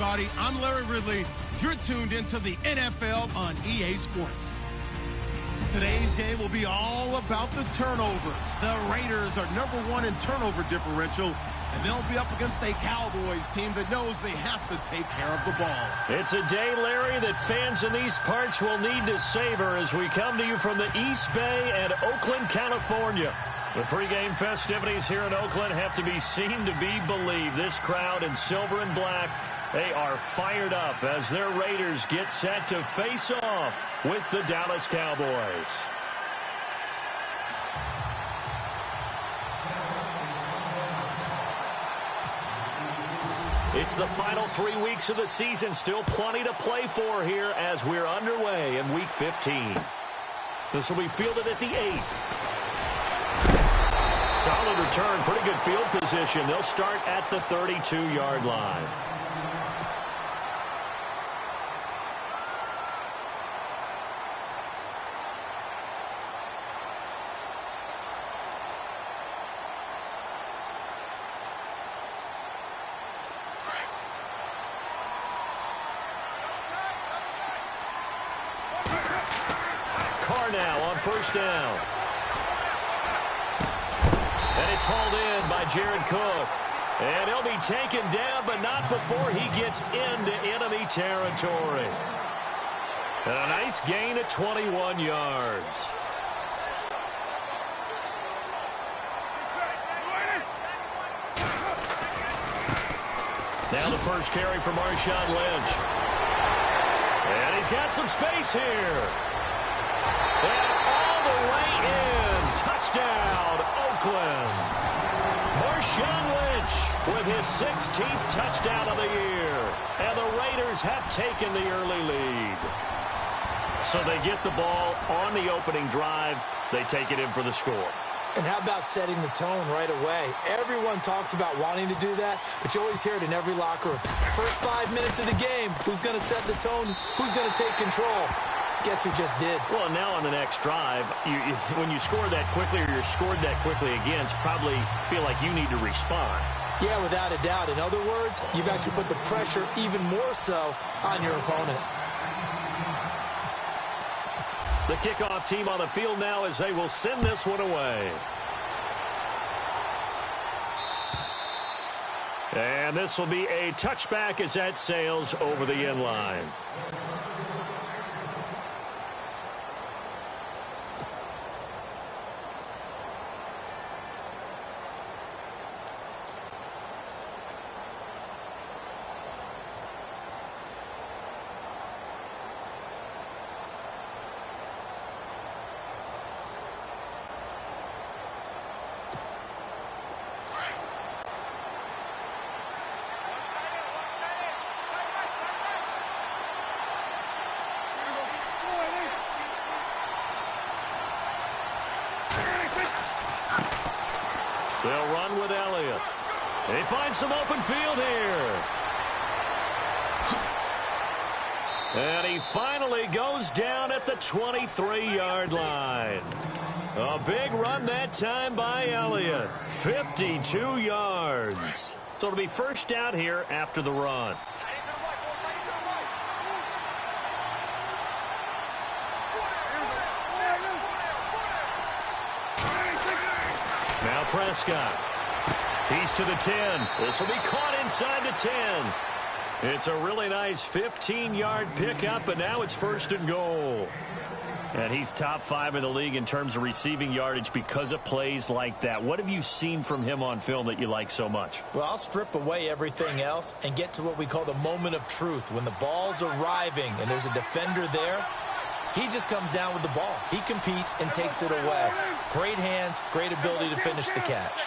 everybody. I'm Larry Ridley. You're tuned into the NFL on EA Sports. Today's game will be all about the turnovers. The Raiders are #1 in turnover differential, and they'll be up against a Cowboys team that knows they have to take care of the ball. It's a day, Larry, that fans in these parts will need to savor as we come to you from the East Bay and Oakland, California. The pregame festivities here in Oakland have to be seen to be believed. This crowd in silver and black, they are fired up as their Raiders get set to face off with the Dallas Cowboys. It's the final 3 weeks of the season. Still plenty to play for here as we're underway in Week 15. This will be fielded at the 8. Solid return, pretty good field position. They'll start at the 32-yard line. Carr now on first down. And it's hauled in by Jared Cook. And he'll be taken down, but not before he gets into enemy territory. And a nice gain of 21 yards. Now the first carry for Marshawn Lynch. And he's got some space here. And all the way in. Touchdown, Oakland. Marshawn Lynch with his 16th touchdown of the year. And the Raiders have taken the early lead. So they get the ball on the opening drive. They take it in for the score. And how about setting the tone right away? Everyone talks about wanting to do that, but you always hear it in every locker room. First 5 minutes of the game, who's going to set the tone? Who's going to take control? Guess who just did? Well, now on the next drive, when you score that quickly or you're scored that quickly against, probably feel like you need to respond. Yeah, without a doubt. In other words, you've actually put the pressure even more so on your opponent. The kickoff team on the field now as they will send this one away. And this will be a touchback as that sails over the end line. They'll run with Elliott. They find some open field here. And he finally goes down at the 23-yard line. A big run that time by Elliott. 52 yards. So it'll be first down here after the run. Now Prescott. He's to the 10. This will be caught inside the 10. It's a really nice 15-yard pickup, and now it's first and goal. And he's top 5 in the league in terms of receiving yardage because of plays like that. What have you seen from him on film that you like so much? Well, I'll strip away everything else and get to what we call the moment of truth. When the ball's arriving and there's a defender there, he just comes down with the ball. He competes and takes it away. Great hands, great ability to finish the catch.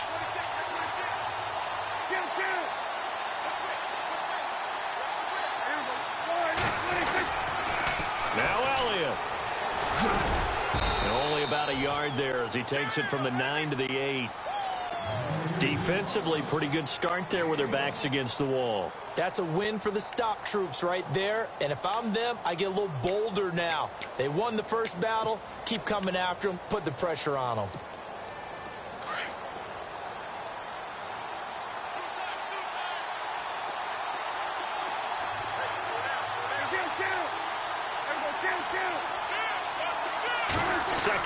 Now Elliott. And only about a yard there as he takes it from the 9 to the 8. Defensively, pretty good start there with their backs against the wall. That's a win for the stop troops right there. And if I'm them, I get a little bolder now. They won the first battle. Keep coming after them. Put the pressure on them.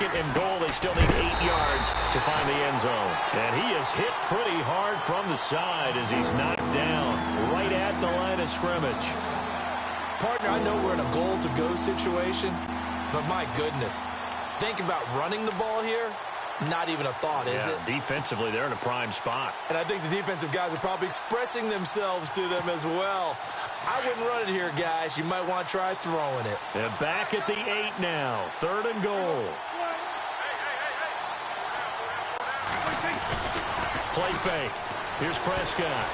second and goal. They still need 8 yards to find the end zone. And he is hit pretty hard from the side as he's knocked down right at the line of scrimmage. Partner, I know we're in a goal-to-go situation, but my goodness, think about running the ball here. Not even a thought, is it? Defensively, they're in a prime spot. And I think the defensive guys are probably expressing themselves to them as well. I wouldn't run it here, guys. You might want to try throwing it. And back at the 8 now. 3rd and goal. Play fake. Here's Prescott.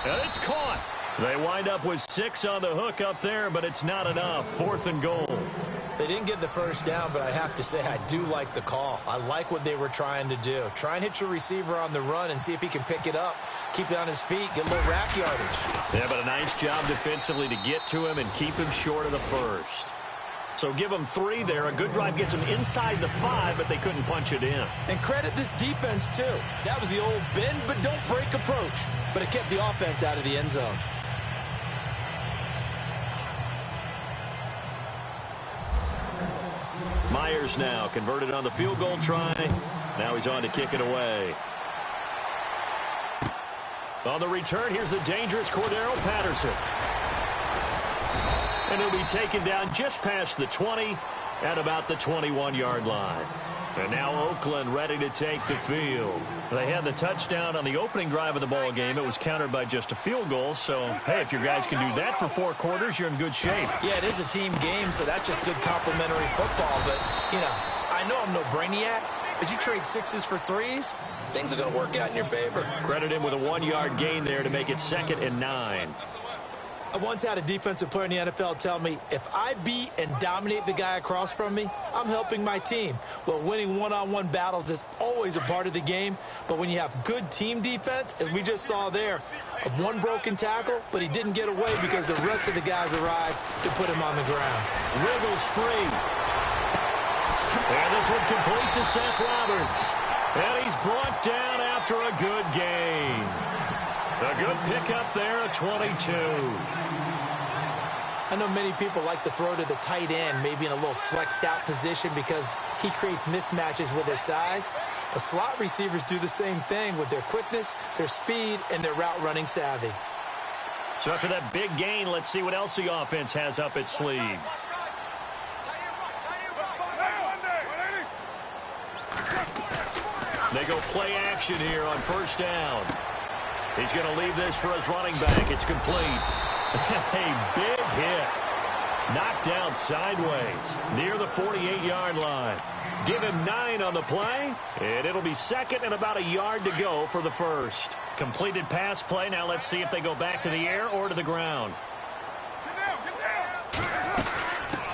And it's caught. They wind up with 6 on the hook up there, but it's not enough. 4th and goal. They didn't get the first down, but I have to say I do like the call. I like what they were trying to do. Try and hit your receiver on the run and see if he can pick it up, keep it on his feet, get a little rack yardage. Yeah, but a nice job defensively to get to him and keep him short of the first. So give them 3 there. A good drive gets them inside the 5, but they couldn't punch it in. And credit this defense, too. That was the old bend but don't break approach, but it kept the offense out of the end zone. Myers now converted on the field goal try. Now he's on to kick it away. On the return, here's the dangerous Cordero Patterson. And he'll be taken down just past the 20 at about the 21-yard line. And now Oakland ready to take the field. They had the touchdown on the opening drive of the ball game. It was countered by just a field goal. So, hey, if your guys can do that for 4 quarters, you're in good shape. Yeah, it is a team game, so that's just good complimentary football. But, you know, I know I'm no brainiac, but you trade 6s for 3s, things are going to work out in your favor. Credit him with a 1-yard gain there to make it 2nd and 9. I once had a defensive player in the NFL tell me, if I beat and dominate the guy across from me, I'm helping my team. Well, winning one-on-one battles is always a part of the game, but when you have good team defense, as we just saw there, one broken tackle, but he didn't get away because the rest of the guys arrived to put him on the ground. Wiggles free. And this one complete to Seth Roberts. And he's brought down after a good gain. A good pickup there at 22. I know many people like to throw to the tight end, maybe in a little flexed out position because he creates mismatches with his size. But slot receivers do the same thing with their quickness, their speed, and their route running savvy. So after that big gain, let's see what else the offense has up its sleeve. They go play action here on 1st down. He's going to leave this for his running back. It's complete. A big hit. Knocked down sideways near the 48-yard line. Give him 9 on the play, and it'll be 2nd and about a yard to go for the first. Completed pass play. Now let's see if they go back to the air or to the ground.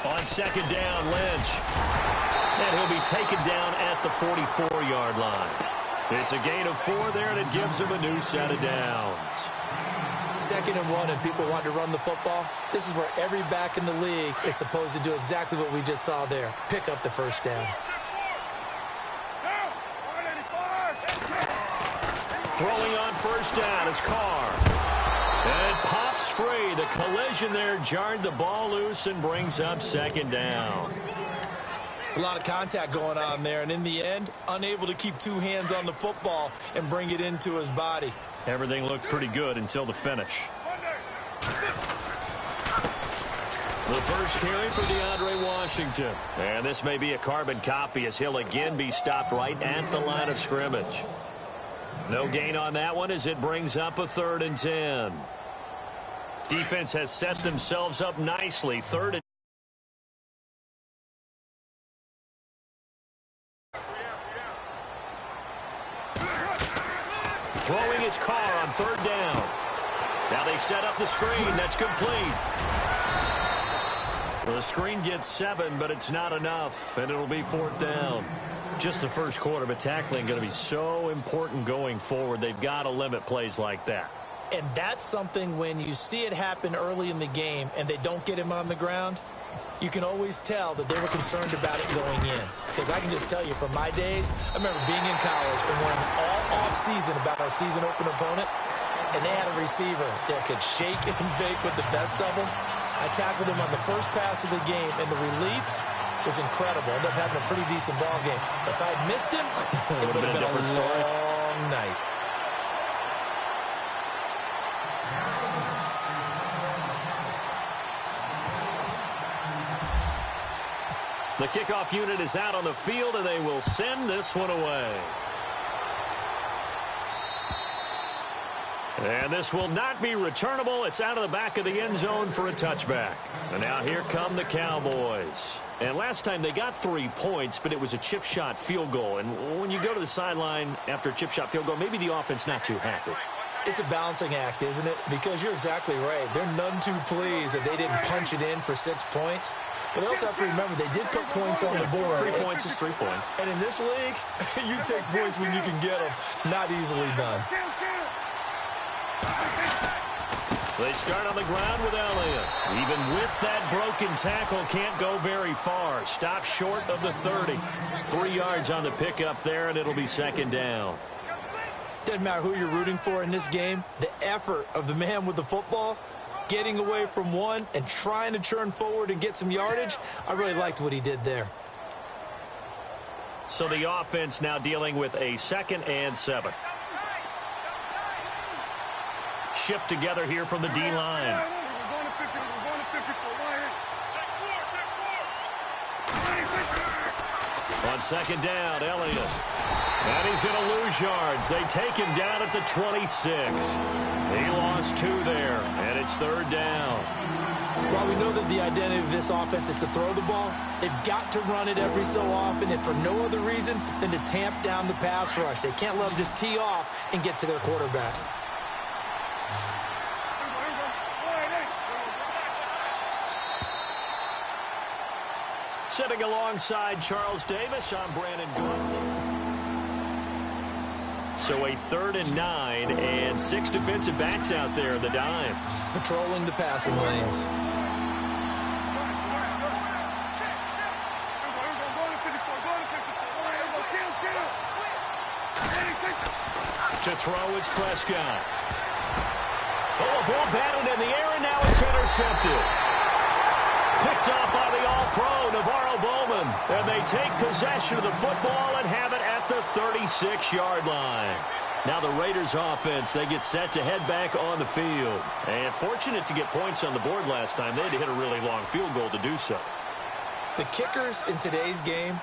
On 2nd down, Lynch. And he'll be taken down at the 44-yard line. It's a gain of 4 there, and it gives him a new set of downs. 2nd and 1, and people want to run the football. This is where every back in the league is supposed to do exactly what we just saw there. Pick up the 1st down. Throwing on 1st down is Carr. And it pops free. The collision there jarred the ball loose and brings up 2nd down. It's a lot of contact going on there, and in the end, unable to keep 2 hands on the football and bring it into his body. Everything looked pretty good until the finish. The first carry for DeAndre Washington. And this may be a carbon copy as he'll again be stopped right at the line of scrimmage. No gain on that one as it brings up a 3rd and 10. Defense has set themselves up nicely. 3rd and throwing his Carr on 3rd down. Now they set up the screen. That's complete. Well, the screen gets 7, but it's not enough, and it'll be 4th down. Just the first quarter, but tackling going to be so important going forward. They've got to limit plays like that. And that's something when you see it happen early in the game and they don't get him on the ground, you can always tell that they were concerned about it going in. Because I can just tell you from my days, I remember being in college and worrying all off-season about our season open opponent, and they had a receiver that could shake and bake with the best of them. I tackled him on the first pass of the game, and the relief, was incredible. Ended up having a pretty decent ball game. But if I had missed him, it would have been a different story. long night. The kickoff unit is out on the field, and they will send this one away. And this will not be returnable. It's out of the back of the end zone for a touchback. And now here come the Cowboys. And last time they got 3 points, but it was a chip shot field goal. And when you go to the sideline after a chip shot field goal, maybe the offense not too happy. It's a balancing act, isn't it? Because you're exactly right. They're none too pleased that they didn't punch it in for 6 points. But they also have to remember they did put points on the board. 3 points is 3 points. And in this league, you take points when you can get them. Not easily done. They start on the ground with Elliott. Even with that broken tackle, can't go very far. Stop short of the 30. 3 yards on the pickup there, and it'll be second down. Doesn't matter who you're rooting for in this game. The effort of the man with the football, getting away from one and trying to churn forward and get some yardage, I really liked what he did there. So the offense now dealing with a 2nd and 7. Shift together here from the D-line. On second down, Elliott. And he's going to lose yards. They take him down at the 26. He lost 2 there, and it's 3rd down. While we know that the identity of this offense is to throw the ball, they've got to run it every so often, and for no other reason than to tamp down the pass rush. They can't let them just tee off and get to their quarterback. Sitting alongside Charles Davis, I'm Brandon Gordon. So a 3rd and 9 and 6 defensive backs out there in the dime. Patrolling the passing lanes. To throw is Prescott. Oh, a ball batted in the air, and now it's intercepted. Picked off by the All-Pro, Navarro Bowman. And they take possession of the football and have it at the 36-yard line. Now the Raiders offense, they get set to head back on the field. And fortunate to get points on the board last time. They had to hit a really long field goal to do so. The kickers in today's game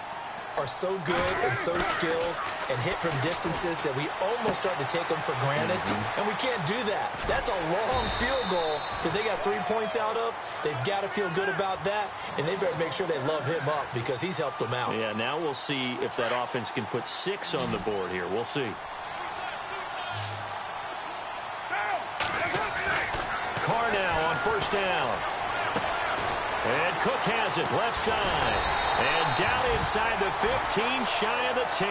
are so good and so skilled and hit from distances that we almost start to take them for granted. And we can't do that. That's a long field goal that they got 3 points out of. They've got to feel good about that, and they better make sure they love him up because he's helped them out. Yeah, now we'll see if that offense can put 6 on the board here. We'll see. Carr now on 1st down. And Cook has it left side. And down inside the 15, shy of the 10.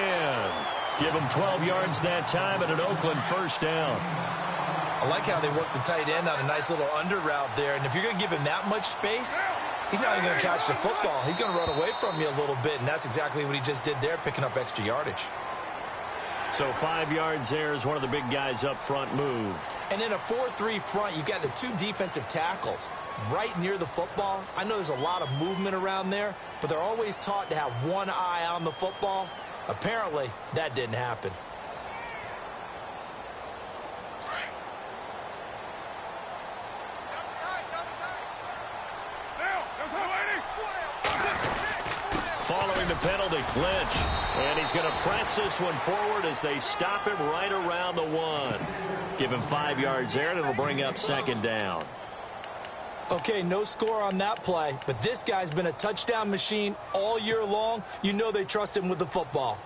Give him 12 yards that time and an Oakland 1st down. I like how they work the tight end on a nice little under route there. And if you're going to give him that much space, he's not even going to catch the football. He's going to run away from you a little bit, and that's exactly what he just did there, picking up extra yardage. So 5 yards there as one of the big guys up front moved. And in a 4-3 front, you've got the 2 defensive tackles right near the football. I know there's a lot of movement around there, but they're always taught to have one eye on the football. Apparently, that didn't happen. Following the penalty, Lynch. And he's going to press this one forward as they stop him right around the 1. Give him 5 yards there, and it'll bring up 2nd down. Okay, no score on that play, but this guy's been a touchdown machine all year long. You know they trust him with the football.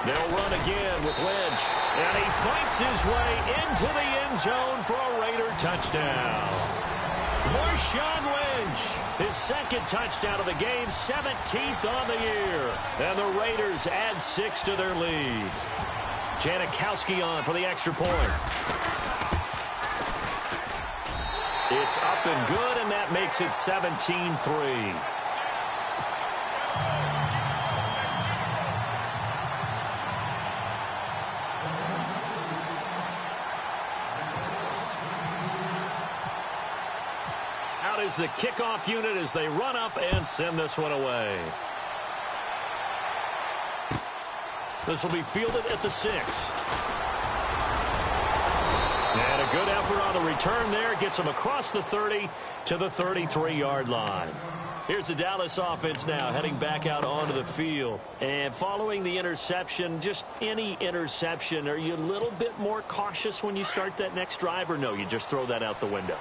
They'll run again with Lynch. And he fights his way into the end zone for a Raider touchdown. Marshawn Lynch, his 2nd touchdown of the game, 17th on the year. And the Raiders add 6 to their lead. Janikowski on for the extra point. It's up and good, and that makes it 17-3. is the kickoff unit as they run up and send this one away. This will be fielded at the 6. And a good effort on the return there. Gets them across the 30 to the 33-yard line. Here's the Dallas offense now heading back out onto the field. And following the interception, just any interception, are you a little bit more cautious when you start that next drive, or no, you just throw that out the window?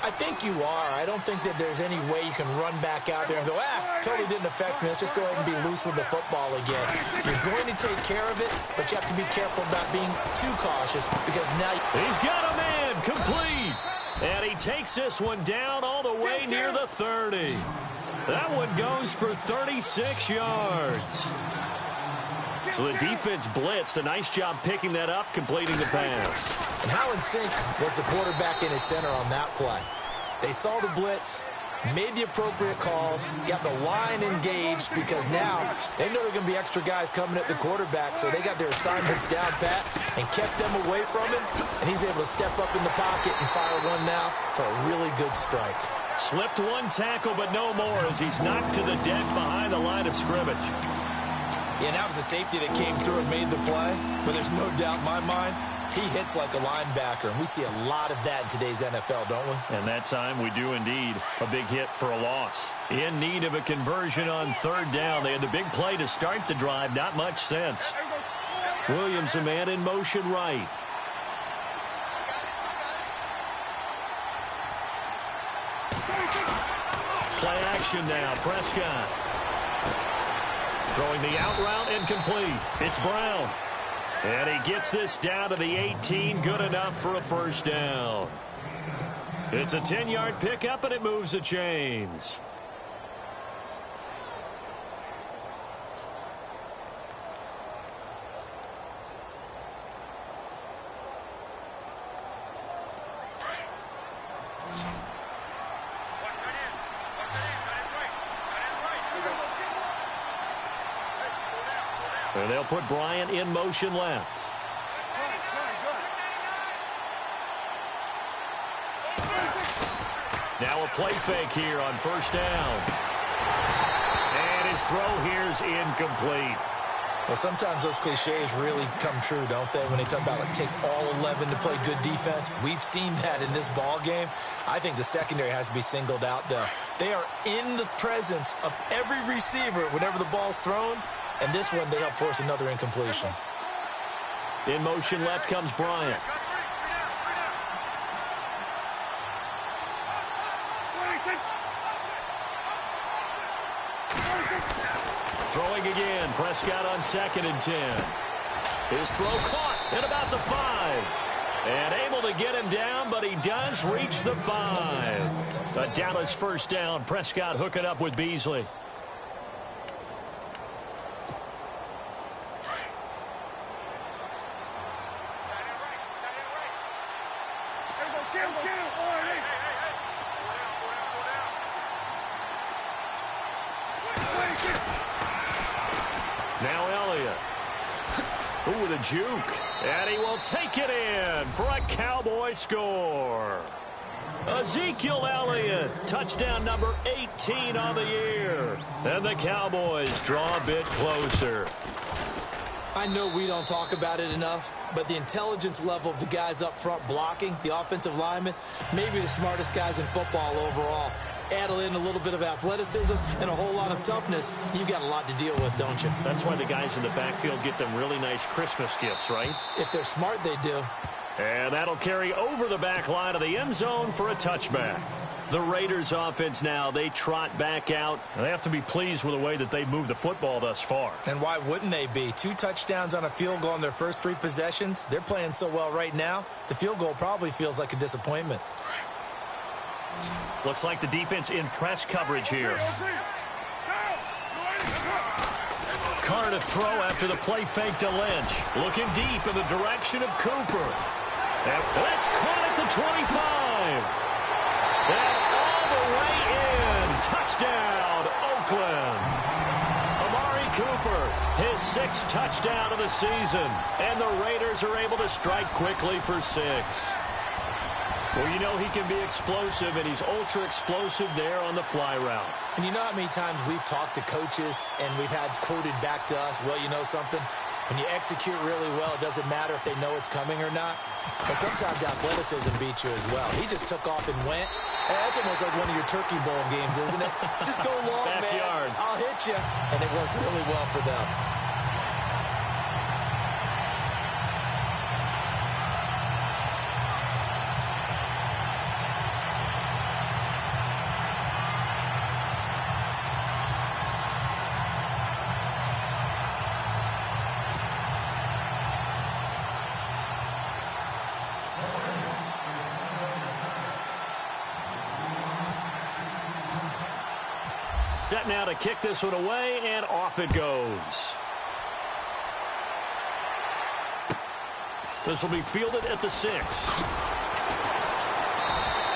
I think you are. I don't think that there's any way you can run back out there and go, totally didn't affect me. Let's just go ahead and be loose with the football again. You're going to take care of it, but you have to be careful about being too cautious because now... He's got a man, complete. And he takes this one down all the way near the 30. That one goes for 36 yards. So the defense blitzed. A nice job picking that up, completing the pass. And how in sync was the quarterback in his center on that play? They saw the blitz, made the appropriate calls, got the line engaged because now they know there are going to be extra guys coming at the quarterback, so they got their assignments down pat and kept them away from him, and he's able to step up in the pocket and fire one now for a really good strike. Slipped one tackle, but no more as he's knocked to the deck behind the line of scrimmage. Yeah, and that was a safety that came through and made the play, but there's no doubt in my mind he hits like a linebacker, and we see a lot of that in today's NFL, don't we? And that time we do indeed. A big hit for a loss. In need of a conversion on third down. They had the big play to start the drive. Not much sense. Williams, a man in motion right. Play action now. Prescott. Throwing the out route incomplete. It's Brown. And he gets this down to the 18. Good enough for a first down. It's a 10-yard pickup, and it moves the chains. And they'll put Bryant in motion left. Now a play fake here on first down. And his throw here's incomplete. Well, sometimes those cliches really come true, don't they, when they talk about it takes all 11 to play good defense. We've seen that in this ball game. I think the secondary has to be singled out, though. They are in the presence of every receiver whenever the ball's thrown. And this one, they help force another incompletion. In motion left comes Bryant. Throwing again. Prescott on 2nd and 10. His throw caught at about the 5. And able to get him down, but he does reach the 5. A Dallas first down. Prescott hooking up with Beasley. Now Elliott. Ooh, with a juke. And he will take it in for a Cowboy score. Ezekiel Elliott, touchdown number 18 on the year. And the Cowboys draw a bit closer. I know we don't talk about it enough, but the intelligence level of the guys up front blocking, the offensive linemen, maybe the smartest guys in football overall. Add in a little bit of athleticism and a whole lot of toughness, you've got a lot to deal with, don't you? That's why the guys in the backfield get them really nice Christmas gifts, right? If they're smart, they do. And that'll carry over the back line of the end zone for a touchback. The Raiders offense now, they trot back out. They have to be pleased with the way that they've moved the football thus far. And why wouldn't they be? 2 touchdowns on a field goal in their first 3 possessions. They're playing so well right now, the field goal probably feels like a disappointment. Looks like the defense in press coverage here. Carr to throw after the play fake to Lynch. Looking deep in the direction of Cooper. And that's caught at the 25. And all the way in. Touchdown, Oakland. Amari Cooper, his 6th touchdown of the season. And the Raiders are able to strike quickly for 6. Well, you know he can be explosive, and he's ultra-explosive there on the fly route. And you know how many times we've talked to coaches and we've had quoted back to us, well, you know something? When you execute really well, it doesn't matter if they know it's coming or not. But sometimes athleticism beats you as well. He just took off and went. And that's almost like one of your Turkey Bowl games, isn't it? Just go long, Backyard. man. I'll hit you. And it worked really well for them. Set now to kick this one away, and off it goes. This will be fielded at the 6.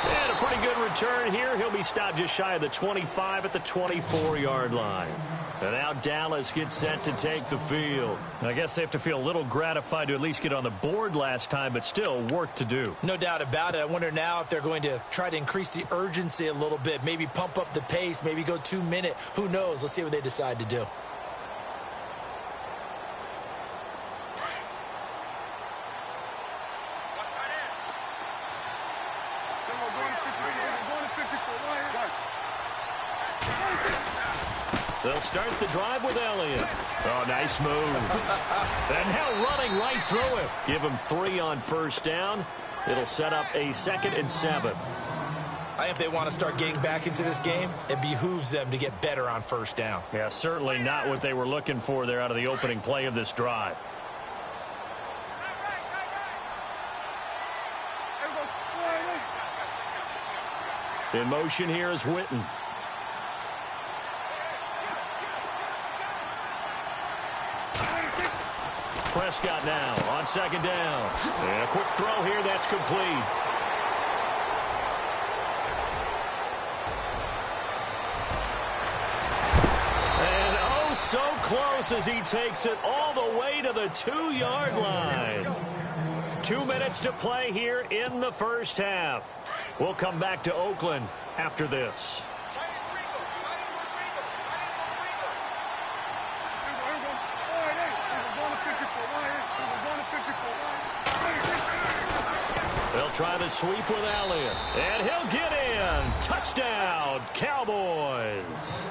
And a pretty good return here. He'll be stopped just shy of the 25 at the 24-yard line. And now Dallas gets set to take the field. I guess they have to feel a little gratified to at least get on the board last time, but still work to do. No doubt about it. I wonder now if they're going to try to increase the urgency a little bit, maybe pump up the pace, maybe go 2-minute. Who knows? Let's see what they decide to do. They'll start the drive with Elliott. Oh, nice move. And now running right through him. Give him 3 on first down. It'll set up a 2nd and 7. I think if they want to start getting back into this game, it behooves them to get better on first down. Yeah, certainly not what they were looking for there out of the opening play of this drive. In motion here is Witten. Prescott now on 2nd down. And a quick throw here, that's complete. And oh, so close as he takes it all the way to the 2-yard line. 2 minutes to play here in the first half. We'll come back to Oakland after this. They'll try the sweep with Elliott. And he'll get in. Touchdown, Cowboys.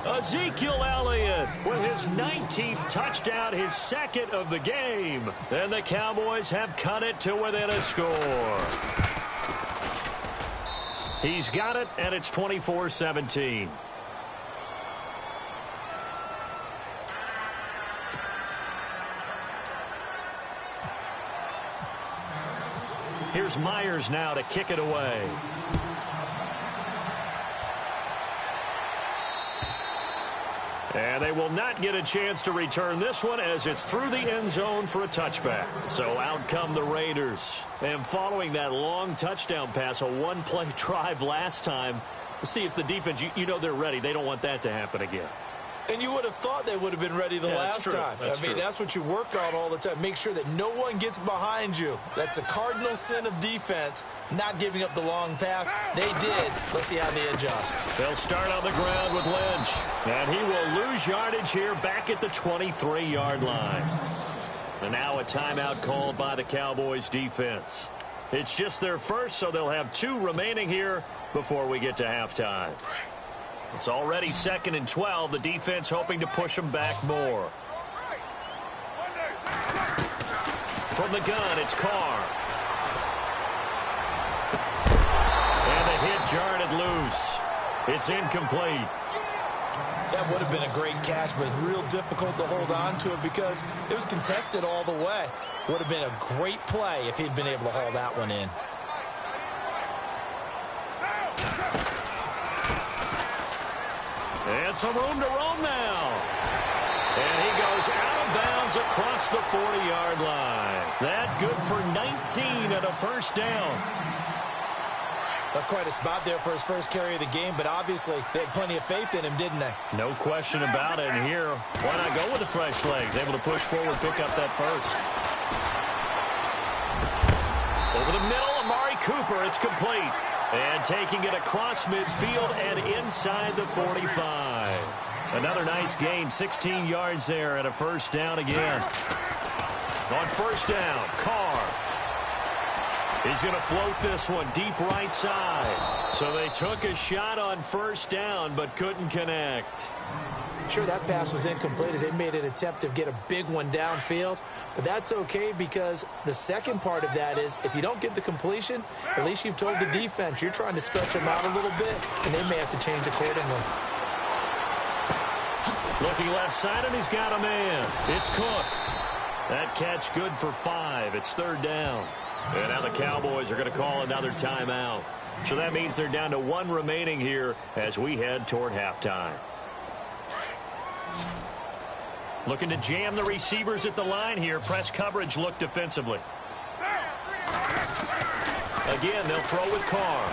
Ezekiel Elliott with his 19th touchdown, his 2nd of the game. And the Cowboys have cut it to within a score. He's got it, and it's 24-17. Here's Myers now to kick it away. And they will not get a chance to return this one as it's through the end zone for a touchback. So out come the Raiders. And following that long touchdown pass, a one-play drive last time, let's see if the defense, you know they're ready. They don't want that to happen again. And you would have thought they would have been ready the last time. I mean, that's what you work on all the time. Make sure that no one gets behind you. That's the cardinal sin of defense, not giving up the long pass. They did. Let's see how they adjust. They'll start on the ground with Lynch. And he will lose yardage here back at the 23-yard line. And now a timeout called by the Cowboys defense. It's just their first, so they'll have 2 remaining here before we get to halftime. It's already 2nd and 12. The defense hoping to push them back more. From the gun, it's Carr. And the hit jarred it loose. It's incomplete. That would have been a great catch, but it's real difficult to hold on to it because it was contested all the way. Would have been a great play if he'd been able to haul that one in. And some room to roam now. And he goes out of bounds across the 40-yard line. That good for 19 and a first down. That's quite a spot there for his first carry of the game, but obviously they had plenty of faith in him, didn't they? No question about it. And here, why not go with the fresh legs? Able to push forward, pick up that first. Over the middle, Amari Cooper. It's complete. And taking it across midfield and inside the 45. Another nice gain, 16 yards there and a first down again. On first down, Carr. He's going to float this one deep right side. So they took a shot on first down but couldn't connect. Sure, that pass was incomplete as they made an attempt to get a big one downfield. But that's okay because the second part of that is if you don't get the completion, at least you've told the defense you're trying to stretch them out a little bit, and they may have to change accordingly. Looking left side, and he's got a man. It's Cook. That catch good for 5. It's third down. And now the Cowboys are going to call another timeout. So that means they're down to 1 remaining here as we head toward halftime. Looking to jam the receivers at the line here. Press coverage look defensively. Again, they'll throw with Carr.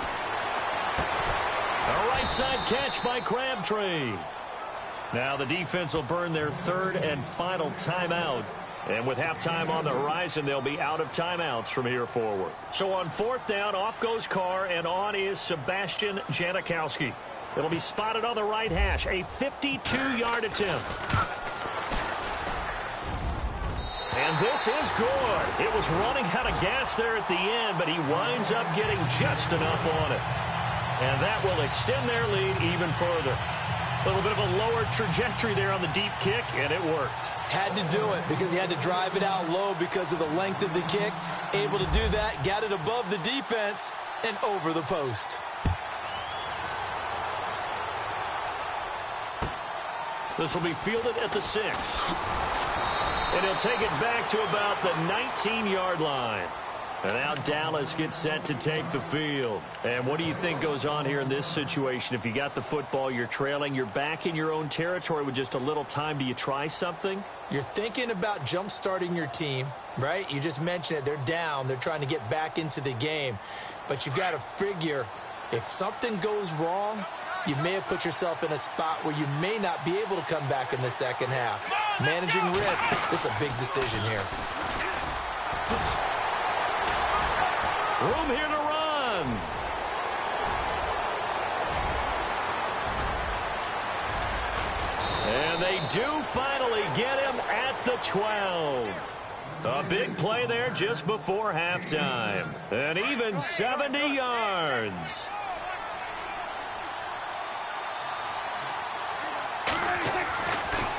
A right side catch by Crabtree. Now the defense will burn their third and final timeout. And with halftime on the horizon, they'll be out of timeouts from here forward. So on fourth down, off goes Carr, and on is Sebastian Janikowski. It'll be spotted on the right hash, a 52-yard attempt. And this is good. It was running out of gas there at the end, but he winds up getting just enough on it. And that will extend their lead even further. A little bit of a lower trajectory there on the deep kick, and it worked. Had to do it because he had to drive it out low because of the length of the kick. Able to do that, got it above the defense and over the post. This will be fielded at the 6. And he'll take it back to about the 19-yard line. And now Dallas gets set to take the field. And what do you think goes on here in this situation? If you got the football, you're trailing, you're back in your own territory with just a little time. Do you try something? You're thinking about jump-starting your team, right? You just mentioned it. They're down. They're trying to get back into the game. But you've got to figure if something goes wrong, you may have put yourself in a spot where you may not be able to come back in the second half. Managing risk, this is a big decision here. Room here to run. And they do finally get him at the 12. A big play there just before halftime. And even 70 yards.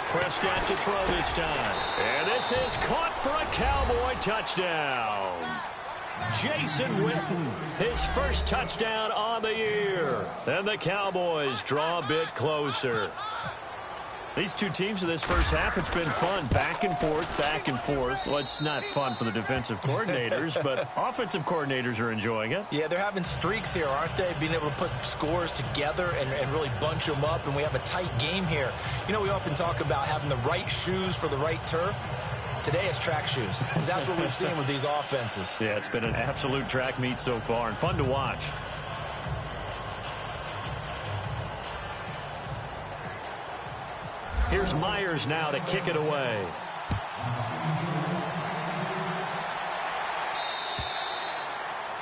Prescott to throw this time. And this is caught for a Cowboy touchdown. Jason Witten, his first touchdown on the year. And the Cowboys draw a bit closer. These two teams in this first half, it's been fun. Back and forth, back and forth. Well, it's not fun for the defensive coordinators, but offensive coordinators are enjoying it. Yeah, they're having streaks here, aren't they? Being able to put scores together and really bunch them up, and we have a tight game here. You know, we often talk about having the right shoes for the right turf. Today it's track shoes. That's what we've seen with these offenses. Yeah, it's been an absolute track meet so far and fun to watch. Here's Myers now to kick it away.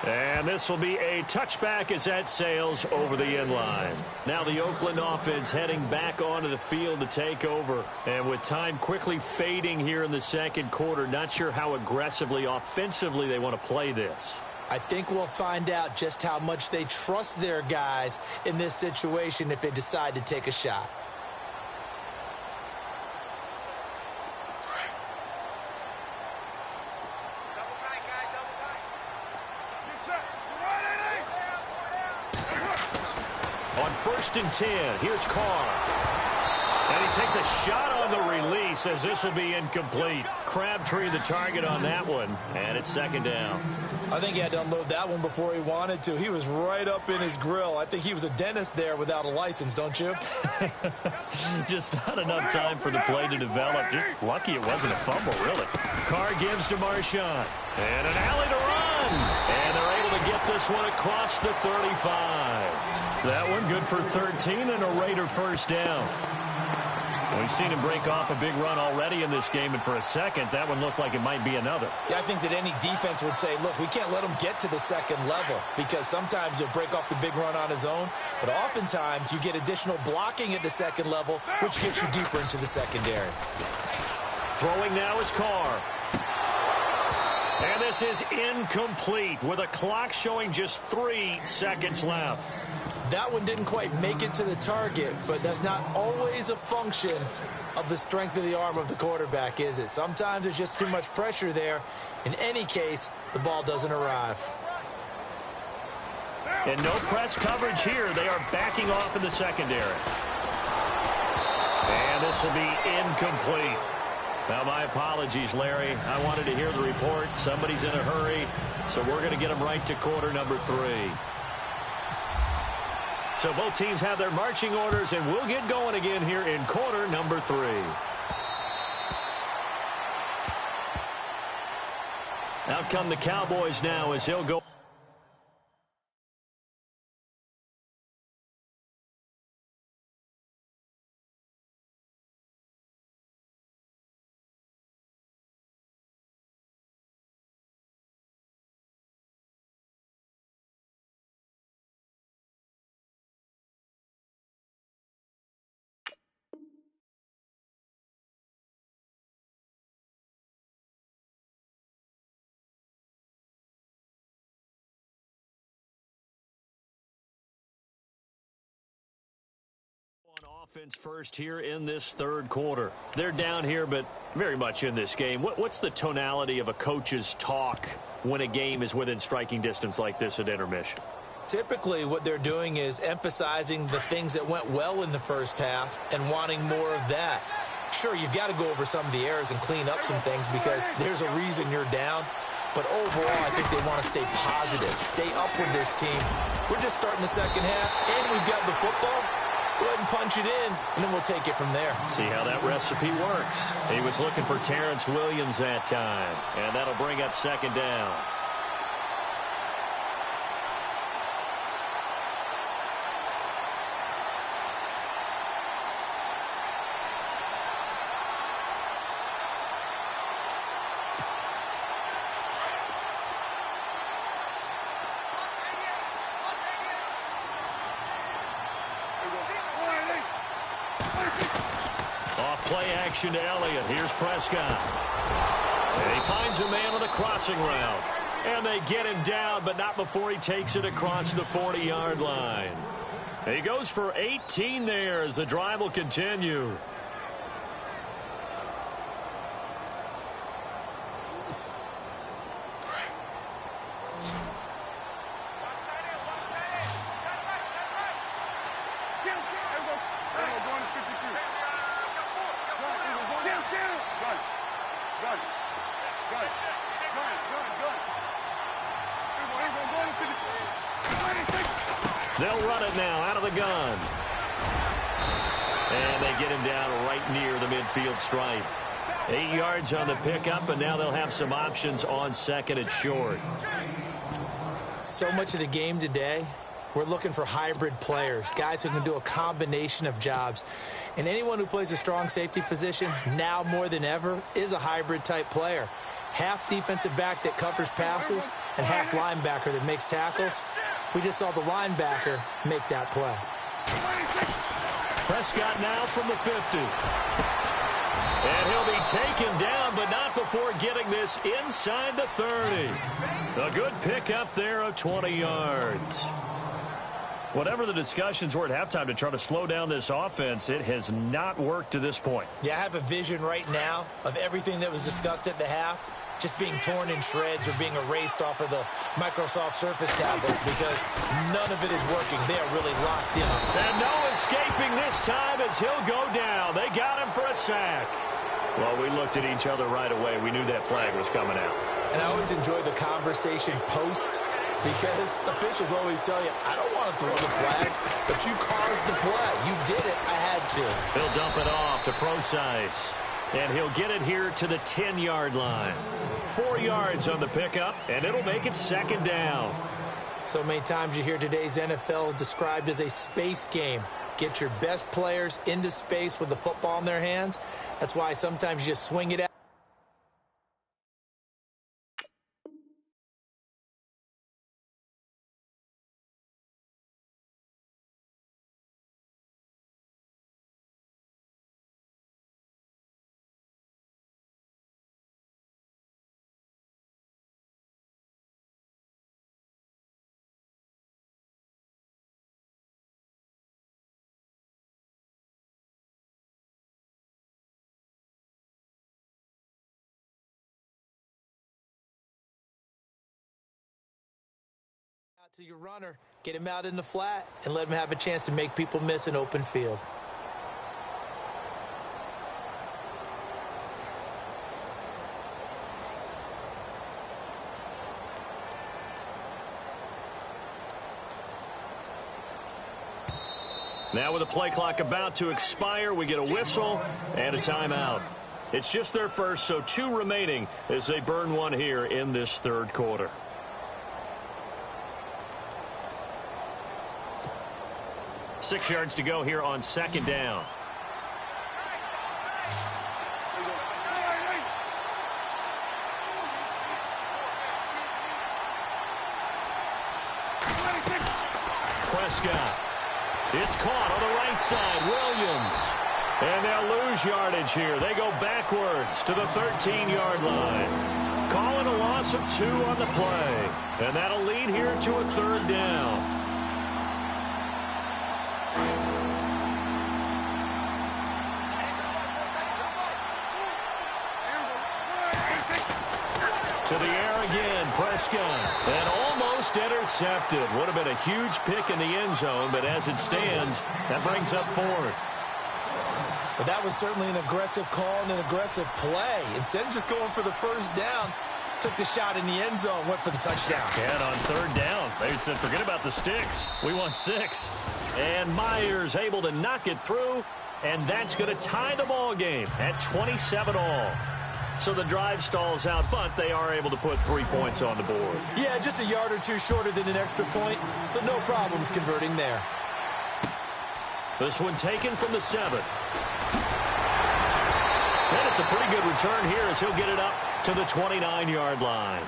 And this will be a touchback as that sails over the end line. Now the Oakland offense heading back onto the field to take over. And with time quickly fading here in the second quarter, not sure how aggressively, offensively they want to play this. I think we'll find out just how much they trust their guys in this situation if they decide to take a shot. First and 10. Here's Carr. And he takes a shot on the release as this will be incomplete. Crabtree the target on that one. And it's second down. I think he had to unload that one before he wanted to. He was right up in his grill. I think he was a dentist there without a license, don't you? Just not enough time for the play to develop. Just lucky it wasn't a fumble, really. Carr gives to Marshawn. And an alley to run. And they're able to get this one across the 35. That one good for 13 and a Raider first down. We've seen him break off a big run already in this game, and for a second, that one looked like it might be another. Yeah, I think that any defense would say, look, we can't let him get to the second level, because sometimes he'll break off the big run on his own, but oftentimes you get additional blocking at the second level, which gets you deeper into the secondary. Throwing now is Carr. And this is incomplete with a clock showing just 3 seconds left. That one didn't quite make it to the target, but that's not always a function of the strength of the arm of the quarterback, is it? Sometimes there's just too much pressure there. In any case, the ball doesn't arrive. And no press coverage here. They are backing off in the secondary. And this will be incomplete. Now, my apologies, Larry. I wanted to hear the report. Somebody's in a hurry, so we're going to get them right to quarter number 3. So both teams have their marching orders, and we'll get going again here in quarter number 3. Out come the Cowboys now as he'll go. Offense first here in this third quarter. They're down here, but very much in this game. What's the tonality of a coach's talk when a game is within striking distance like this at intermission? Typically, what they're doing is emphasizing the things that went well in the first half and wanting more of that. Sure, you've got to go over some of the errors and clean up some things because there's a reason you're down. But overall, I think they want to stay positive, stay up with this team. We're just starting the second half, and we've got the football. Let's go ahead and punch it in, and then we'll take it from there. See how that recipe works. He was looking for Terrence Williams that time, and that'll bring up second down. Play action to Elliott. Here's Prescott. And he finds a man on the crossing route. And they get him down, but not before he takes it across the 40-yard line. He goes for 18 there as the drive will continue. They'll run it now out of the gun. And they get him down right near the midfield stripe. 8 yards on the pickup, and now they'll have some options on second and short. So much of the game today, we're looking for hybrid players, guys who can do a combination of jobs. And anyone who plays a strong safety position, now more than ever, is a hybrid-type player. Half defensive back that covers passes and half linebacker that makes tackles. We just saw the linebacker make that play. Prescott now from the 50. And he'll be taken down, but not before getting this inside the 30. A good pickup there of 20 yards. Whatever the discussions were at halftime to try to slow down this offense, it has not worked to this point. Yeah, I have a vision right now of everything that was discussed at the half just being torn in shreds or being erased off of the Microsoft Surface tablets because none of it is working. They are really locked in. And no escaping this time as he'll go down. They got him for a sack. Well, we looked at each other right away. We knew that flag was coming out. And I always enjoy the conversation post because officials always tell you, I don't want to throw the flag, but you caused the play. You did it. I had to. He'll dump it off to Procise. And he'll get it here to the 10-yard line. 4 yards on the pickup, and it'll make it second down. So many times you hear today's NFL described as a space game. Get your best players into space with the football in their hands. That's why sometimes you just swing it out. To your runner, get him out in the flat, and let him have a chance to make people miss an open field. Now with the play clock about to expire, we get a whistle and a timeout. It's just their first, so 2 remaining as they burn one here in this third quarter. Six yards to go here on second down. Prescott. It's caught on the right side. Williams. And they'll lose yardage here. They go backwards to the 13-yard line. Calling a loss of 2 on the play. And that'll lead here to a third down. To the air again, Prescott. And almost intercepted. Would have been a huge pick in the end zone, but as it stands, that brings up 4th. But that was certainly an aggressive call and an aggressive play. Instead of just going for the first down, took the shot in the end zone, went for the touchdown. And on third down, they said, forget about the sticks. We want 6. And Myers able to knock it through, and that's going to tie the ball game at 27-all. So the drive stalls out, but they are able to put 3 points on the board. Yeah, just a yard or 2 shorter than an extra point, so no problems converting there. This one taken from the 7. And it's a pretty good return here as he'll get it up to the 29-yard line.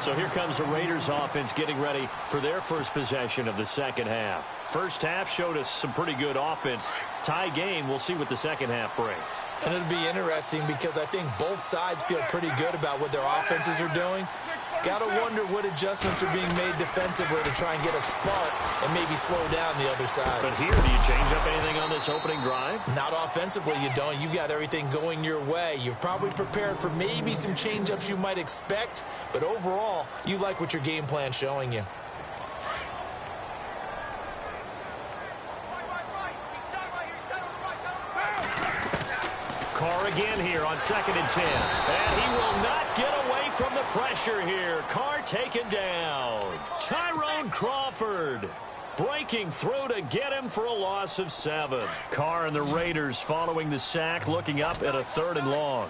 So here comes the Raiders offense getting ready for their first possession of the second half. First half showed us some pretty good offense. Tie game, we'll see what the second half brings. And it'll be interesting because I think both sides feel pretty good about what their offenses are doing. Got to wonder what adjustments are being made defensively to try and get a spark and maybe slow down the other side. But here, do you change up anything on this opening drive? Not offensively, you don't. You've got everything going your way. You've probably prepared for maybe some change-ups you might expect, but overall, you like what your game plan's showing you. Carr again here on 2nd and 10. And he will not get away from the pressure here. Carr taken down. Tyrone Crawford breaking through to get him for a loss of 7. Carr and the Raiders following the sack, looking up at a 3rd and long.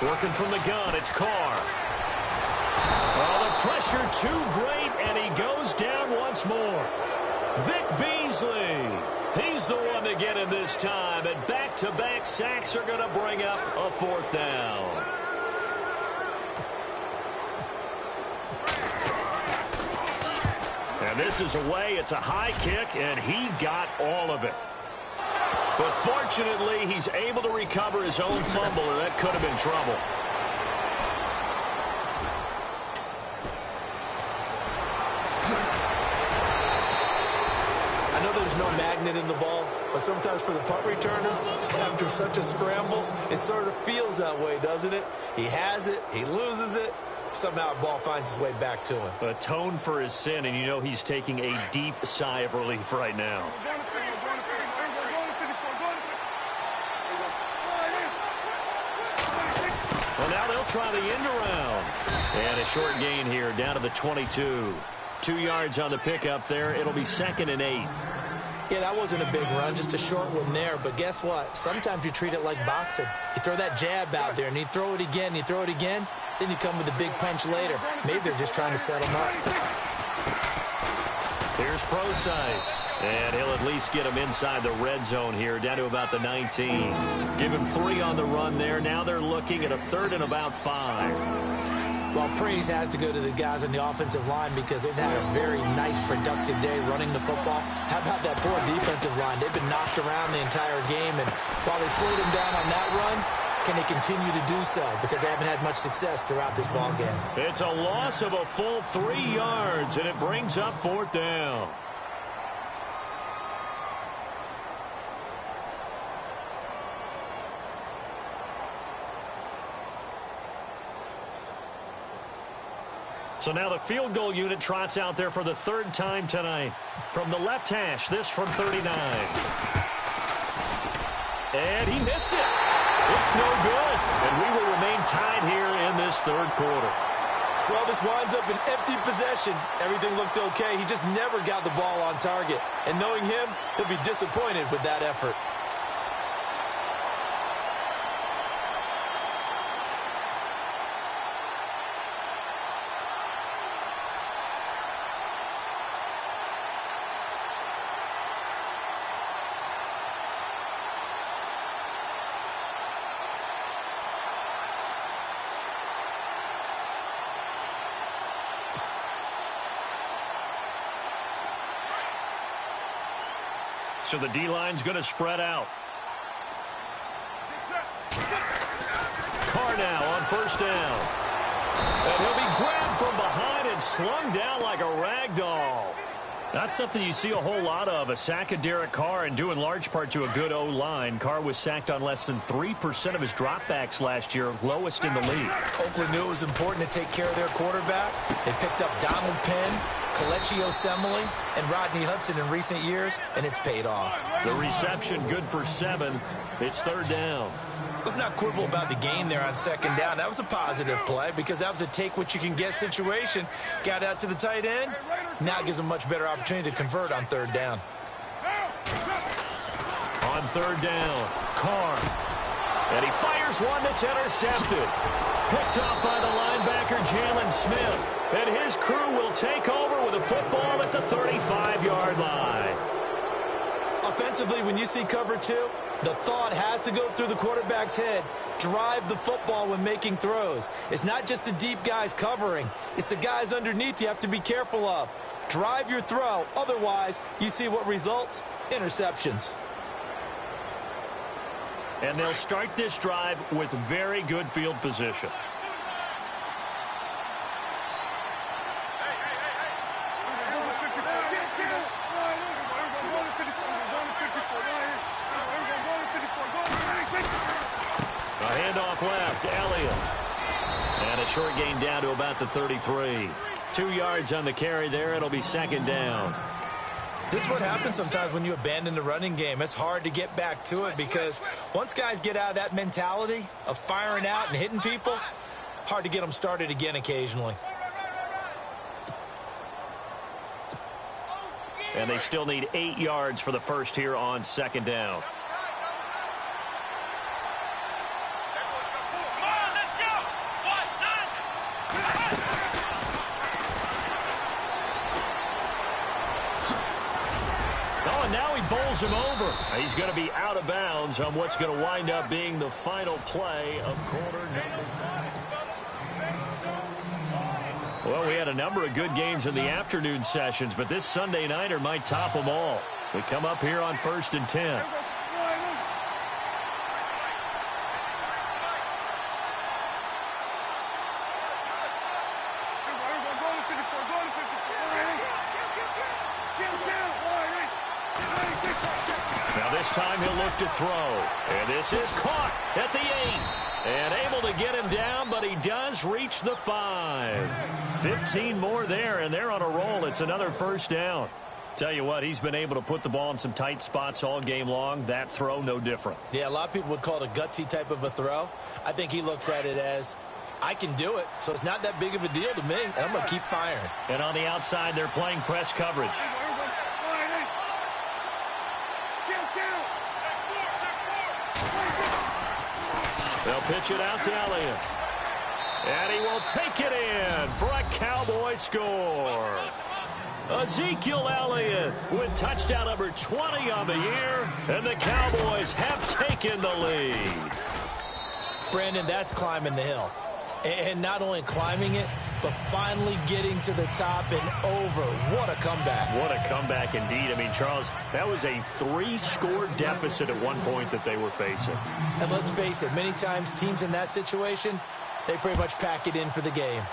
Working from the gun, it's Carr. Oh, the pressure too great, and he goes down once more. Vic Beasley. He's the one to get him this time, and back-to-back sacks are going to bring up a 4th down. And this is away. It's a high kick, and he got all of it. But fortunately, he's able to recover his own fumble, or that could have been trouble. There's no magnet in the ball, but sometimes for the punt returner, after such a scramble, it sort of feels that way, doesn't it? He has it, he loses it, somehow the ball finds its way back to him. Atone for his sin, and you know he's taking a deep sigh of relief right now. Well, now they'll try the end around. And a short gain here down to the 22. 2 yards on the pickup there. It'll be 2nd and 8. Yeah, that wasn't a big run, just a short one there. But guess what? Sometimes you treat it like boxing. You throw that jab out there, and you throw it again, then you come with a big punch later. Maybe they're just trying to set him up. Here's Procise, and he'll at least get him inside the red zone here, down to about the 19. Give him 3 on the run there. Now they're looking at a 3rd and about 5. Well, praise has to go to the guys on the offensive line because they've had a very nice, productive day running the football. How about that poor defensive line? They've been knocked around the entire game, and while they slowed them down on that run, can they continue to do so? Because they haven't had much success throughout this ball game. It's a loss of a full 3 yards, and it brings up 4th down. So now the field goal unit trots out there for the 3rd time tonight. From the left hash, this from 39. And he missed it. It's no good. And we will remain tied here in this 3rd quarter. Well, this winds up an empty possession. Everything looked okay. He just never got the ball on target. And knowing him, he'll be disappointed with that effort. So the D-line's going to spread out. Carr now on 1st down. And he'll be grabbed from behind and slung down like a rag doll. That's something you see a whole lot of, a sack of Derek Carr, and due in large part to a good O-line. Carr was sacked on less than 3% of his dropbacks last year, lowest in the league. Oakland knew it was important to take care of their quarterback. They picked up Donald Penn, Kelechi Osemele, and Rodney Hudson in recent years, and it's paid off. The reception good for 7. It's 3rd down. Let's not quibble about the gain there on 2nd down. That was a positive play because that was a take-what-you-can-get situation. Got out to the tight end. Now it gives them a much better opportunity to convert on 3rd down. On 3rd down, Carr. And he fires one that's intercepted. Picked off by the linebacker, Jalen Smith. And his crew will take over with a football at the 35-yard line. Offensively, when you see cover 2, the thought has to go through the quarterback's head. Drive the football when making throws. It's not just the deep guys covering. It's the guys underneath you have to be careful of. Drive your throw. Otherwise, you see what results? Interceptions. And they'll start this drive with very good field position. A handoff left, Elliott. And a short gain down to about the 33. 2 yards on the carry there. It'll be 2nd down. This is what happens sometimes when you abandon the running game. It's hard to get back to it because once guys get out of that mentality of firing out and hitting people, hard to get them started again occasionally. And they still need 8 yards for the first here on 2nd down. Bowls him over. He's going to be out of bounds on what's going to wind up being the final play of quarter number 5. Well, we had a number of good games in the afternoon sessions, but this Sunday nighter might top them all. So we come up here on 1st and 10. This time he'll look to throw. And this is caught at the 8. And able to get him down, but he does reach the 5. 15 more there, and they're on a roll. It's another 1st down. Tell you what, he's been able to put the ball in some tight spots all game long. That throw, no different. Yeah, a lot of people would call it a gutsy type of a throw. I think he looks at it as, I can do it, so it's not that big of a deal to me, and I'm going to keep firing. And on the outside, they're playing press coverage. They'll pitch it out to Elliott. And he will take it in for a Cowboy score. Ezekiel Elliott with touchdown number 20 on the year, and the Cowboys have taken the lead. Brandon, that's climbing the hill. And not only climbing it, but finally getting to the top and over. What a comeback. What a comeback indeed. I mean, Charles, that was a 3-score deficit at one point that they were facing. And let's face it, many times teams in that situation, they pretty much pack it in for the game.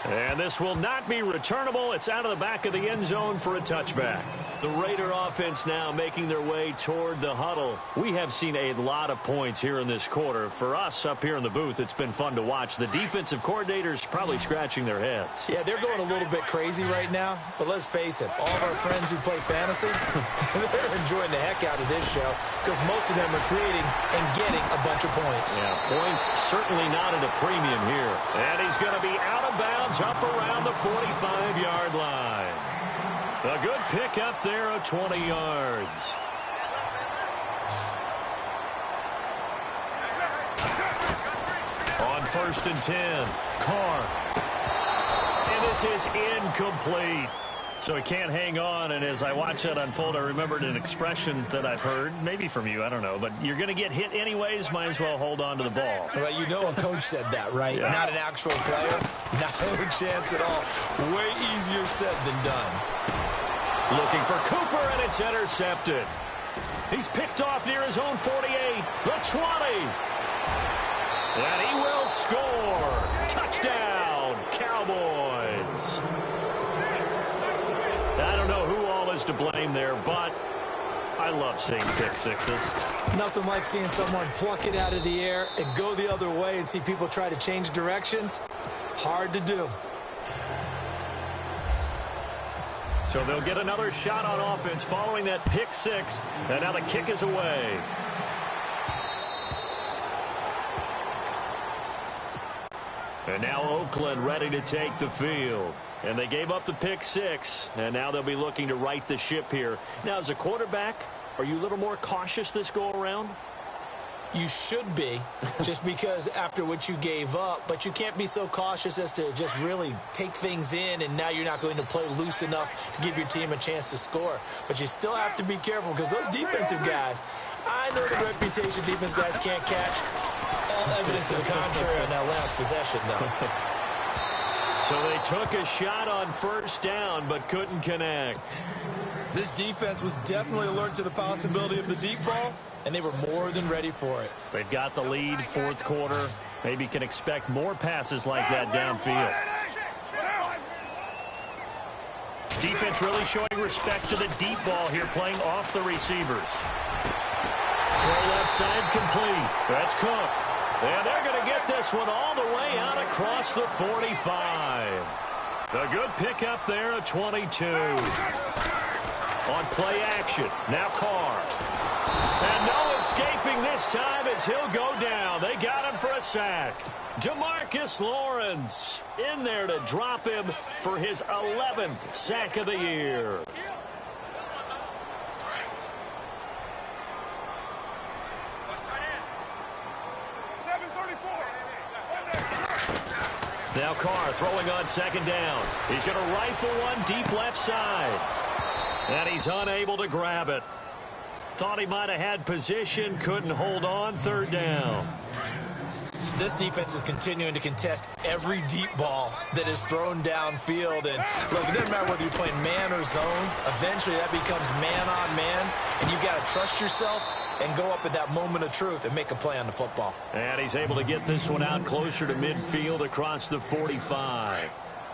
And this will not be returnable. It's out of the back of the end zone for a touchback. The Raider offense now making their way toward the huddle. We have seen a lot of points here in this quarter. For us up here in the booth, it's been fun to watch. The defensive coordinators probably scratching their heads. Yeah, they're going a little bit crazy right now. But let's face it, all of our friends who play fantasy, they're enjoying the heck out of this show because most of them are creating and getting a bunch of points. Yeah, points certainly not at a premium here. And he's going to be out of bounds up around the 45-yard line. A good pick up there of 20 yards. On 1st and 10, Carr. And this is incomplete. So he can't hang on, and as I watch that unfold, I remembered an expression that I've heard, maybe from you, I don't know, but you're going to get hit anyways, might as well hold on to the ball. Well, you know a coach said that, right? Yeah. Not an actual player. No chance at all. Way easier said than done. Looking for Cooper, and it's intercepted. He's picked off near his own 48, the 20. And he will score. Touchdown, Cowboys. I don't know who all is to blame there, but I love seeing pick sixes. Nothing like seeing someone pluck it out of the air and go the other way and see people try to change directions. Hard to do. So they'll get another shot on offense following that pick six. And now the kick is away. And now Oakland ready to take the field. And they gave up the pick six. And now they'll be looking to right the ship here. Now, as a quarterback, are you a little more cautious this go around? You should be, just because after what you gave up, but you can't be so cautious as to just really take things in, and now you're not going to play loose enough to give your team a chance to score. But you still have to be careful because those defensive guys, I know the reputation defense guys can't catch. All evidence to the contrary on that last possession, though. So they took a shot on 1st down, but couldn't connect. This defense was definitely alert to the possibility of the deep ball, and they were more than ready for it. They've got the lead, 4th quarter. Maybe can expect more passes like that downfield. Defense really showing respect to the deep ball here, playing off the receivers. Throw left side complete. That's Cook. And they're going to get this one all the way out across the 45. A good pickup there at 22. On play action, now Carr. And no escaping this time as he'll go down. They got him for a sack. Demarcus Lawrence in there to drop him for his 11th sack of the year. Now Carr throwing on 2nd down. He's going to rifle one deep left side. And he's unable to grab it. Thought he might have had position, couldn't hold on, 3rd down. This defense is continuing to contest every deep ball that is thrown downfield. And look, it doesn't matter whether you're playing man or zone. Eventually that becomes man on man. And you've got to trust yourself and go up at that moment of truth and make a play on the football. And he's able to get this one out closer to midfield across the 45.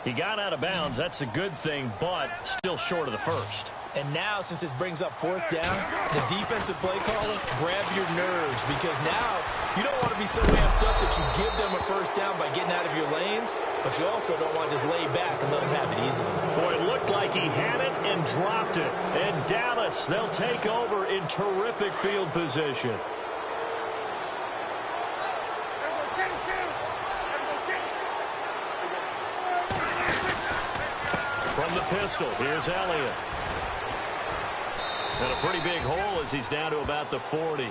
He got out of bounds. That's a good thing, but still short of the 1st. And now, since this brings up 4th down, the defensive play caller, grab your nerves, because now you don't want to be so amped up that you give them a 1st down by getting out of your lanes, but you also don't want to just lay back and let them have it easily. Boy, it looked like he had it and dropped it. And Dallas, they'll take over in terrific field position. From the pistol, here's Elliott. And a pretty big hole as he's down to about the 40.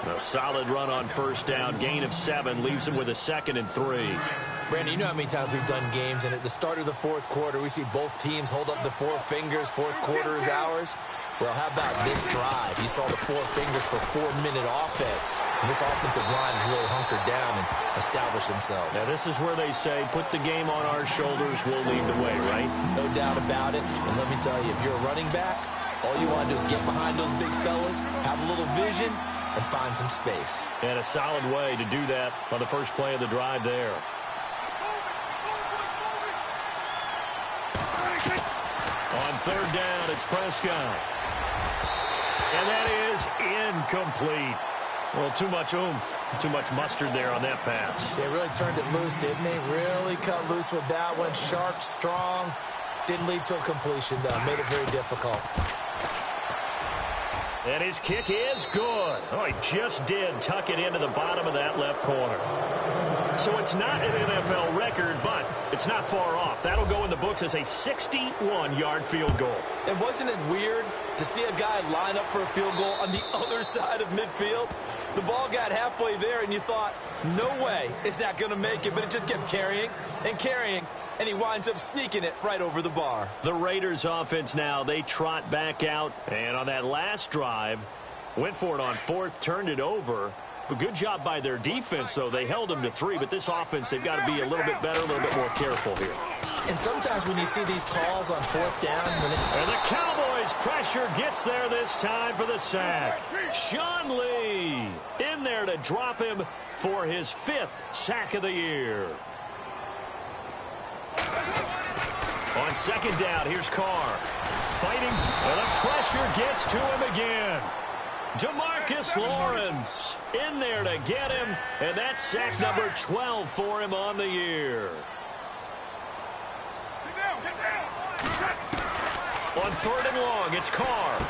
A solid run on first down. Gain of 7 leaves him with a 2nd and 3. Brandon, you know how many times we've done games, and at the start of the fourth quarter, we see both teams hold up the 4 fingers, fourth quarter is ours. Well, how about this drive? You saw the 4 fingers for 4-minute offense, and this offensive line has really hunkered down and established themselves. Now, this is where they say, put the game on our shoulders, we'll lead the way, right? No doubt about it, and let me tell you, if you're a running back, all you want to do is get behind those big fellas, have a little vision, and find some space. And a solid way to do that on the first play of the drive there. On third down, it's Prescott. And that is incomplete. Well, too much oomph, too much mustard there on that pass. They really turned it loose, didn't they? Really cut loose with that one. Sharp, strong. Didn't lead to a completion, though. Made it very difficult. And his kick is good. Oh, he just did tuck it into the bottom of that left corner. So it's not an NFL record, but it's not far off. That'll go in the books as a 61-yard field goal. And wasn't it weird to see a guy line up for a field goal on the other side of midfield? The ball got halfway there, and you thought, no way is that going to make it, but it just kept carrying and carrying. And he winds up sneaking it right over the bar. The Raiders offense now, they trot back out. And on that last drive, went for it on 4th, turned it over. But good job by their defense, though. They held them to 3, but this offense, they've got to be a little bit better, a little bit more careful here. And sometimes when you see these calls on 4th down. And the Cowboys pressure gets there this time for the sack. Sean Lee in there to drop him for his 5th sack of the year. On second down, here's Carr. Fighting, and the pressure gets to him again. DeMarcus Lawrence in there to get him, and that's sack number 12 for him on the year. On 3rd and long, it's Carr.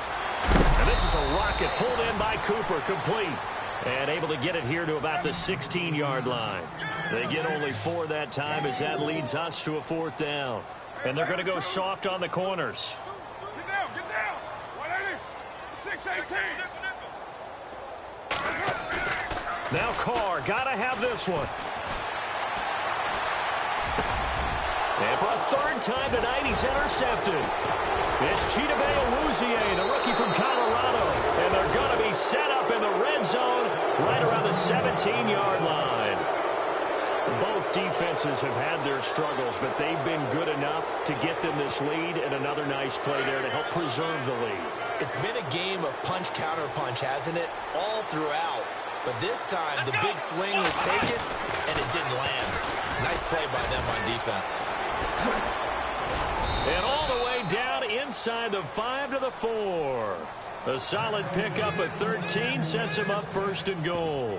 And this is a rocket pulled in by Cooper, complete. And able to get it here to about the 16-yard line. They get only 4 that time as that leads us to a 4th down. And they're going to go soft on the corners. Get down. 180. 618. Now Carr, got to have this one. And for a 3rd time tonight, he's intercepted. It's Chidobe Awuzie, the rookie from Colorado. And they're going to be set up in the red zone right around the 17-yard line. Both defenses have had their struggles, but they've been good enough to get them this lead, and another nice play there to help preserve the lead. It's been a game of punch-counter-punch, hasn't it? All throughout. But this time, the big swing was taken, and it didn't land. Nice play by them on defense. And all the way down inside the 5 to the 4. A solid pickup at 13 sets him up 1st and goal.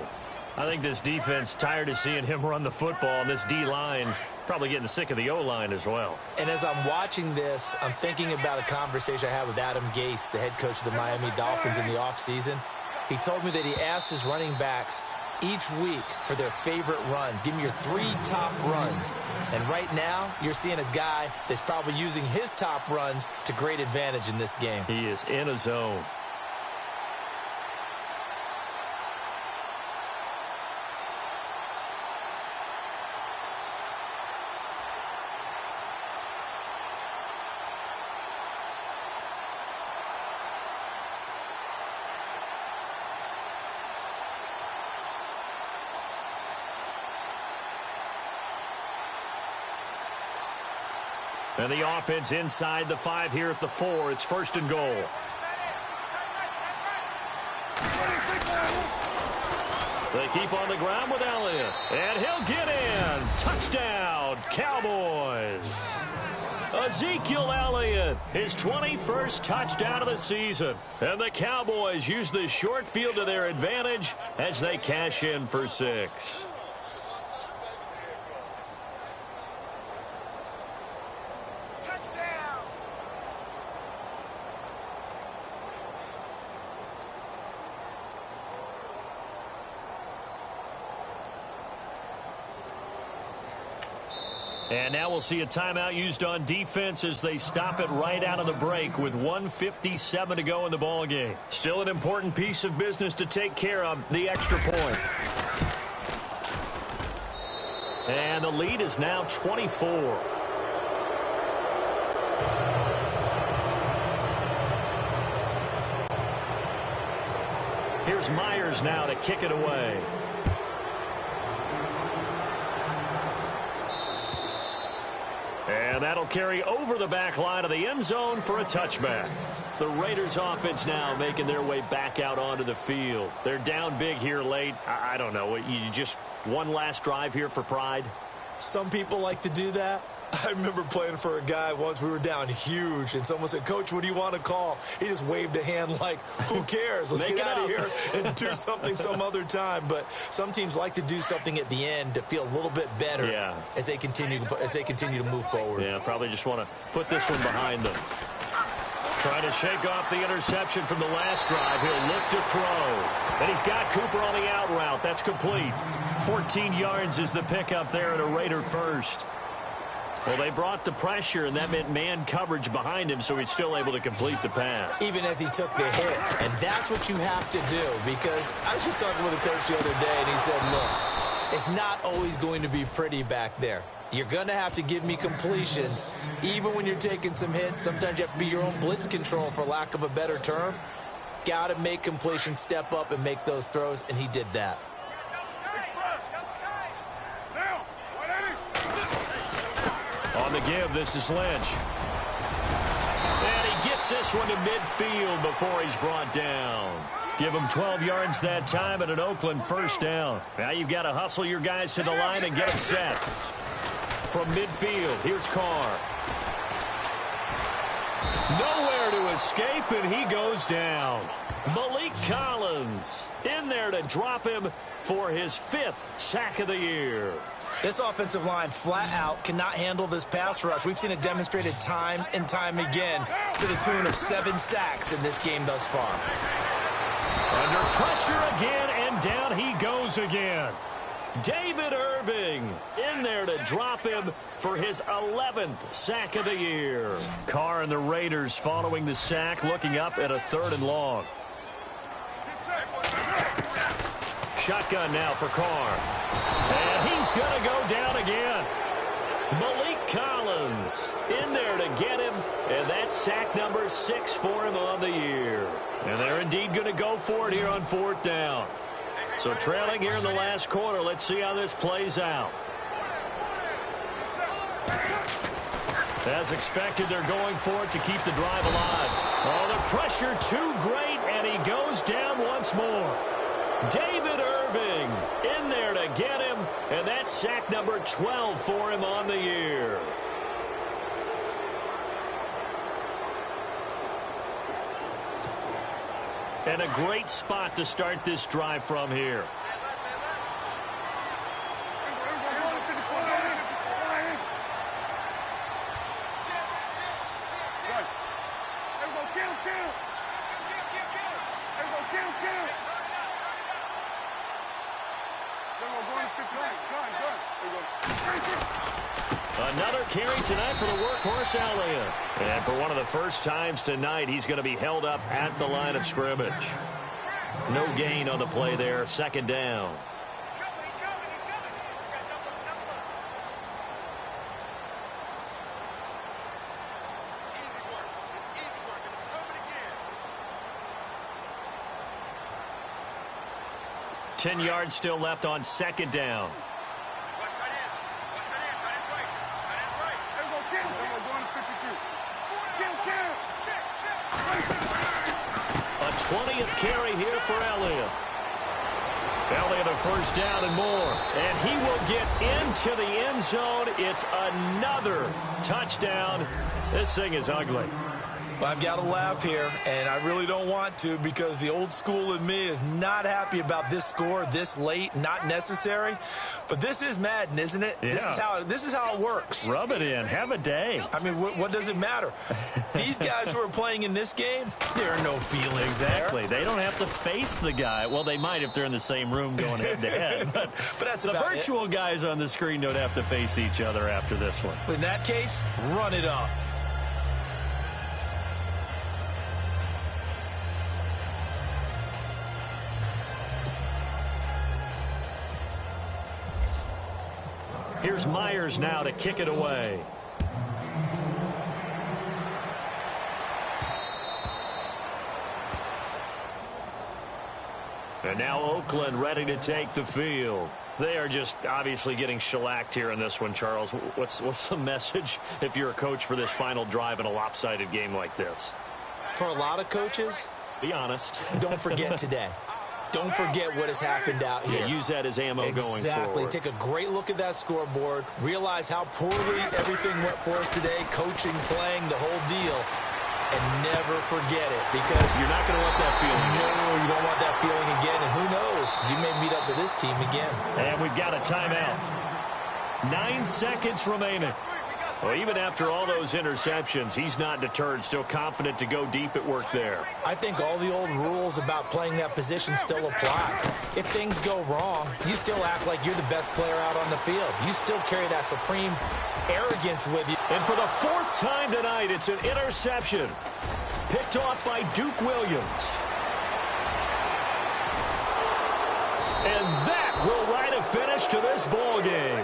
I think this defense tired of seeing him run the football, and this D-line probably getting sick of the O-line as well. And as I'm watching this, I'm thinking about a conversation I had with Adam Gase, the head coach of the Miami Dolphins in the offseason. He told me that he asked his running backs each week for their favorite runs. Give me your 3 top runs. And right now, you're seeing a guy that's probably using his top runs to great advantage in this game. He is in a zone. And the offense inside the 5 here at the 4. It's 1st and goal. They keep on the ground with Elliott. And he'll get in. Touchdown, Cowboys. Ezekiel Elliott, his 21st touchdown of the season. And the Cowboys use the short field to their advantage as they cash in for 6. And now we'll see a timeout used on defense as they stop it right out of the break with 1:57 to go in the ballgame. Still an important piece of business to take care of, the extra point. And the lead is now 24. Here's Myers now to kick it away. And that'll carry over the back line of the end zone for a touchback. The Raiders offense now making their way back out onto the field. They're down big here late. I don't know. You just one last drive here for pride? Some people like to do that. I remember playing for a guy once. We were down huge, and someone said, "Coach, what do you want to call?" He just waved a hand like, who cares? Let's get out of here and do something some other time. But some teams like to do something at the end to feel a little bit better as they continue to move forward. Yeah, probably just want to put this one behind them. Trying to shake off the interception from the last drive. He'll look to throw. And he's got Cooper on the out route. That's complete. 14 yards is the pickup there at a Raider first. Well, they brought the pressure, and that meant man coverage behind him, so he's still able to complete the pass. Even as he took the hit. And that's what you have to do, because I was just talking with a coach the other day, and he said, look, it's not always going to be pretty back there. You're going to have to give me completions. Even when you're taking some hits, sometimes you have to be your own blitz control, for lack of a better term. Got to make completions, step up, and make those throws, and he did that. On the give, this is Lynch. And he gets this one to midfield before he's brought down. Give him 12 yards that time and an Oakland first down. Now you've got to hustle your guys to the line and get them set. From midfield, here's Carr. Nowhere to escape, and he goes down. Malik Collins in there to drop him for his 5th sack of the year. This offensive line flat out cannot handle this pass rush. We've seen it demonstrated time and time again to the tune of 7 sacks in this game thus far. Under pressure again, and down he goes again. David Irving in there to drop him for his 11th sack of the year. Carr and the Raiders following the sack, looking up at a 3rd and long. Shotgun now for Carr. And he's going to go down again. Malik Collins in there to get him. And that's sack number 6 for him on the year. And they're indeed going to go for it here on 4th down. So trailing here in the last quarter. Let's see how this plays out. As expected, they're going for it to keep the drive alive. Oh, the pressure too great, and he goes down once more. David Irving in there to get him, and that's sack number 12 for him on the year. And a great spot to start this drive from here. Another carry tonight for the workhorse Elliott. And for one of the first times tonight, he's going to be held up at the line of scrimmage. No gain on the play there. 2nd down. Ten yards still left on 2nd down. A 20th carry here for Elliott. Elliott a first down and more. And he will get into the end zone. It's another touchdown. This thing is ugly. Well, I've got to laugh here, and I really don't want to because the old school in me is not happy about this score this late, not necessary. But this is Madden, isn't it? Yeah. This is how it works. Rub it in. Have a day. I mean, what does it matter? These guys who are playing in this game, there are no feelings Exactly. there. They don't have to face the guy. Well, they might if they're in the same room going head-to-head. But that's the about virtual guys on the screen don't have to face each other after this one. In that case, run it up. Here's Myers now to kick it away. And now Oakland ready to take the field. They are just obviously getting shellacked here in this one, Charles. What's the message if you're a coach for this final drive in a lopsided game like this? For a lot of coaches, be honest. Don't forget today. Don't forget what has happened out here. Yeah, use that as ammo going forward. Exactly. Take a great look at that scoreboard. Realize how poorly everything went for us today. Coaching, playing, the whole deal. And never forget it because you're not going to want that feeling again. No, you don't want that feeling again. And who knows? You may meet up with this team again. And we've got a timeout. 9 seconds remaining. Well, even after all those interceptions, he's not deterred, still confident to go deep at work there. I think all the old rules about playing that position still apply. If things go wrong, you still act like you're the best player out on the field. You still carry that supreme arrogance with you. And for the 4th time tonight, it's an interception. Picked off by Duke Williams. And that will write a finish to this ball game.